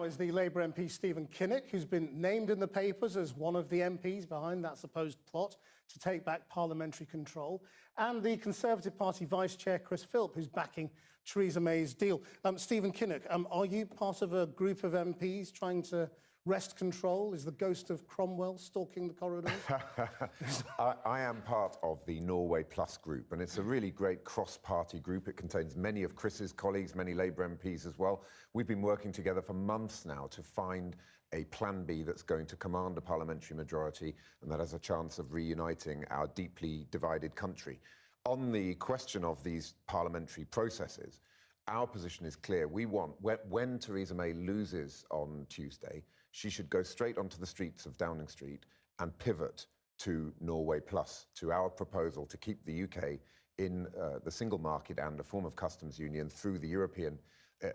Is the Labour MP Stephen Kinnock, who's been named in the papers as one of the MPs behind that supposed plot to take back parliamentary control, and the Conservative Party Vice Chair Chris Philp, who's backing Theresa May's deal. Stephen Kinnock, are you part of a group of MPs trying to wrest control? Is the ghost of Cromwell stalking the corridors? I am part of the Norway Plus group, and it's a really great cross-party group. It contains many of Chris's colleagues, many Labour MPs as well. We've been working together for months now to find a plan B that's going to command a parliamentary majority and that has a chance of reuniting our deeply divided country. On the question of these parliamentary processes, our position is clear. We want, when Theresa May loses on Tuesday, she should go straight onto the streets of Downing Street and pivot to Norway Plus, to our proposal to keep the UK in the single market and a form of customs union through the European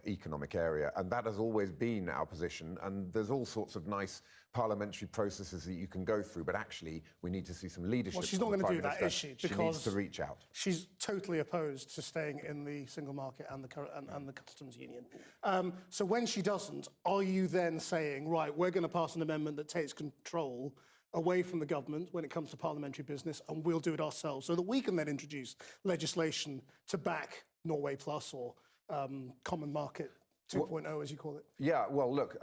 economic area. And that has always been our position. And there's all sorts of nice parliamentary processes that you can go through, but actually we need to see some leadership. Well, she's not going to do that, is she? Because she needs to reach out. She's totally opposed to staying in the single market and the customs union. So when she doesn't, are you then saying, right, we're going to pass an amendment that takes control away from the government when it comes to parliamentary business, and we'll do it ourselves, so that we can then introduce legislation to back Norway Plus or Common Market 2.0, as you call it? Yeah, well, look,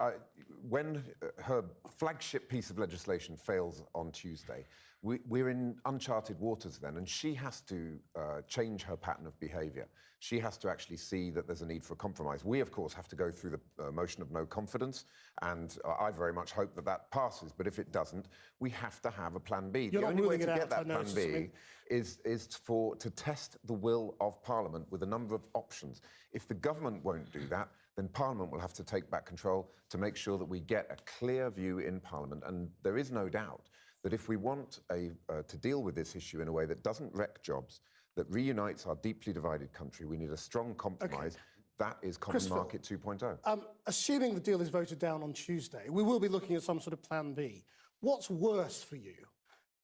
when her flagship piece of legislation fails on Tuesday, we're in uncharted waters then, and she has to change her pattern of behaviour. She has to actually see that there's a need for a compromise. We, of course, have to go through the motion of no confidence, and I very much hope that that passes. But if it doesn't, we have to have a plan B. You're the only way to get that plan B is to test the will of Parliament with a number of options. If the government won't do that, then Parliament will have to take back control to make sure that we get a clear view in Parliament. And there is no doubt that if we want to deal with this issue in a way that doesn't wreck jobs, that reunites our deeply divided country, we need a strong compromise. Okay. That is Common Market 2.0. Assuming the deal is voted down on Tuesday, we will be looking at some sort of plan B. What's worse for you?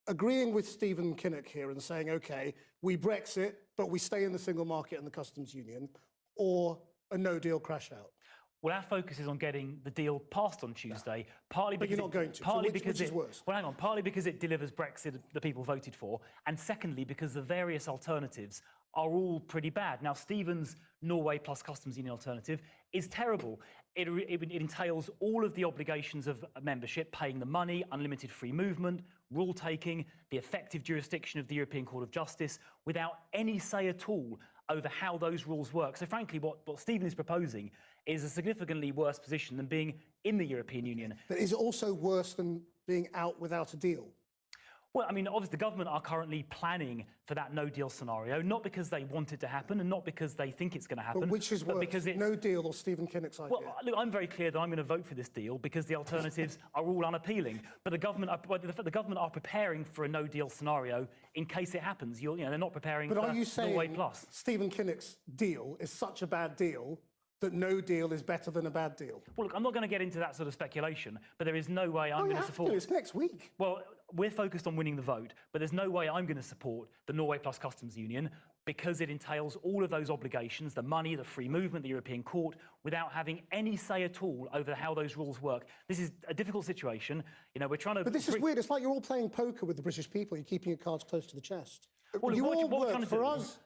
Agreeing with Stephen Kinnock here and saying, OK, we Brexit, but we stay in the single market and the customs union, or a no-deal crash-out? Well, our focus is on getting the deal passed on Tuesday, partly because... But you're not going to. Partly so because which is worse? Well, hang on. Partly because it delivers Brexit the people voted for, and secondly, because the various alternatives are all pretty bad. Now, Stephen's Norway Plus Customs Union alternative is terrible. It entails all of the obligations of membership, paying the money, unlimited free movement, rule-taking, the effective jurisdiction of the European Court of Justice, without any say at all over how those rules work. So, frankly, what Stephen is proposing is a significantly worse position than being in the European Union. But is it also worse than being out without a deal? Well, I mean, obviously the government are currently planning for that no-deal scenario, not because they want it to happen and not because they think it's going to happen. But which is worse, because no deal or Stephen Kinnock's idea? Well, look, I'm very clear that I'm going to vote for this deal because the alternatives are all unappealing. But the government are preparing for a no-deal scenario in case it happens. They're not preparing for Norway Plus. But are you saying Stephen Kinnock's deal is such a bad deal that no deal is better than a bad deal? Well, look, I'm not going to get into that sort of speculation, but there is no way I'm going to support... It's next week. Well, we're focused on winning the vote, but there's no way I'm going to support the Norway Plus Customs Union because it entails all of those obligations, the money, the free movement, the European Court, without having any say at all over how those rules work. This is a difficult situation. We're trying to... But this is weird. It's like you're all playing poker with the British people. You're keeping your cards close to the chest. Well, you all work for us.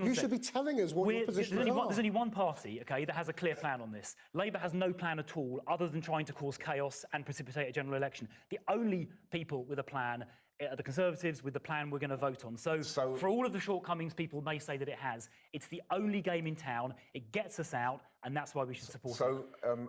You should be telling us what your position is. There's only one party, OK, that has a clear plan on this. Labour has no plan at all other than trying to cause chaos and precipitate a general election. The only people with a plan are the Conservatives with the plan we're going to vote on. So for all of the shortcomings people may say that it has, it's the only game in town. It gets us out, and that's why we should support it. So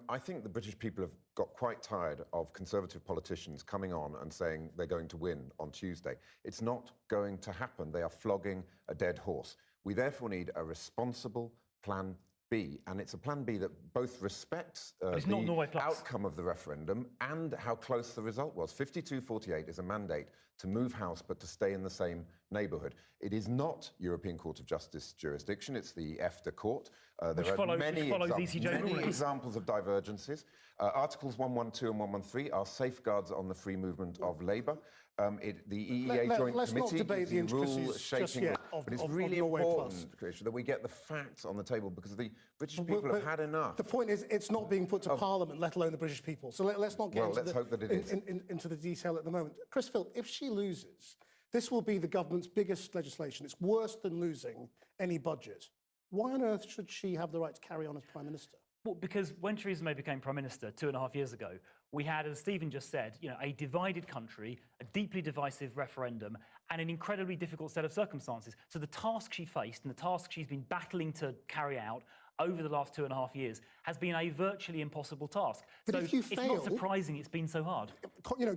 I think the British people have got quite tired of Conservative politicians coming on and saying they're going to win on Tuesday. It's not going to happen. They are flogging a dead horse. We therefore need a responsible plan B, and it's a plan B that both respects the outcome of the referendum and how close the result was. 52-48 is a mandate to move house but to stay in the same neighbourhood. It is not European Court of Justice jurisdiction, it's the EFTA court, Which There are many, follows ECJ many rules. examples of divergences. Articles 112 and 113 are safeguards on the free movement of labour. The EEA Joint let's not Committee debate the gives you intricacies rules just shaping, yet but it's of really Norway important, Plus. Trish, that we get the facts on the table because the British people have had enough. The point is, it's not being put to Parliament, let alone the British people. So let's not get Well, let's hope that it is. into the detail at the moment. Chris Phil, if she loses, this will be the government's biggest legislation. It's worse than losing any budget. Why on earth should she have the right to carry on as Prime Minister? Well, because when Theresa May became Prime Minister 2.5 years ago, we had, as Stephen just said, a divided country, a deeply divisive referendum, and an incredibly difficult set of circumstances. So the task she faced and the task she's been battling to carry out over the last 2.5 years has been a virtually impossible task. But so if you it's fail, not surprising it's been so hard.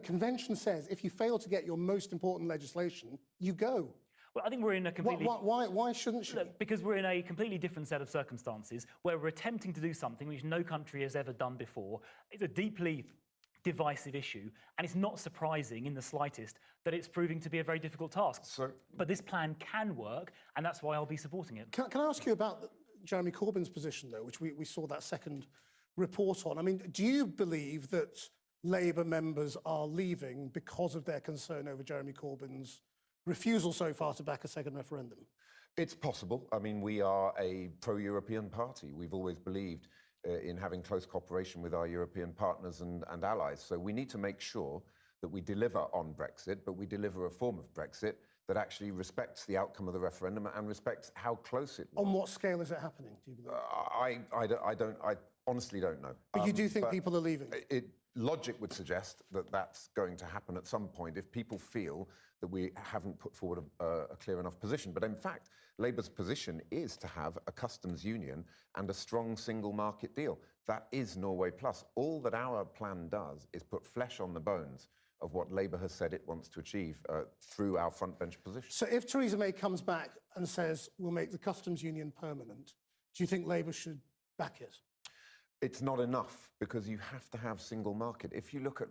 Convention says if you fail to get your most important legislation, you go. Well, I think we're in a completely... Why shouldn't she? Look, because we're in a completely different set of circumstances where we're attempting to do something which no country has ever done before. It's a deeply divisive issue, and it's not surprising in the slightest that it's proving to be a very difficult task. But this plan can work, and that's why I'll be supporting it. Can I ask you about Jeremy Corbyn's position, though, which we saw that second report on? I mean, do you believe that Labour members are leaving because of their concern over Jeremy Corbyn's refusal so far to back a second referendum? It's possible. I mean, we are a pro-European party. We've always believed in having close cooperation with our European partners and allies. So we need to make sure that we deliver on Brexit, but we deliver a form of Brexit that actually respects the outcome of the referendum and respects how close it was. On what scale is it happening, do you believe? I honestly don't know. But you do think people are leaving? Logic would suggest that that's going to happen at some point if people feel that we haven't put forward a clear enough position. But in fact, Labour's position is to have a customs union and a strong single market deal. That is Norway Plus. All that our plan does is put flesh on the bones of what Labour has said it wants to achieve through our front bench position. So if Theresa May comes back and says, we'll make the customs union permanent, do you think Labour should back it? It's not enough because you have to have single market. If you look at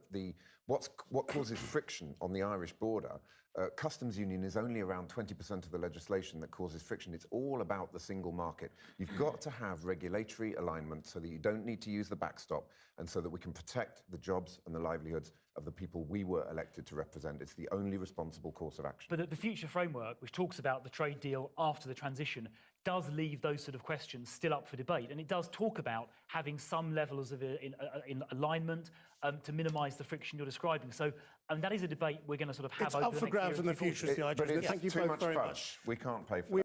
what causes friction on the Irish border, customs union is only around 20% of the legislation that causes friction. It's all about the single market. You've got to have regulatory alignment so that you don't need to use the backstop and so that we can protect the jobs and the livelihoods of the people we were elected to represent. It's the only responsible course of action. But the future framework, which talks about the trade deal after the transition, does leave those sort of questions still up for debate. And it does talk about having some levels of in alignment to minimise the friction you're describing. So that is a debate we're going to sort of have It's over up the for next grabs year in the or two. future, is the idea. But it's Thank you too both much very fudge. much. We can't pay for it.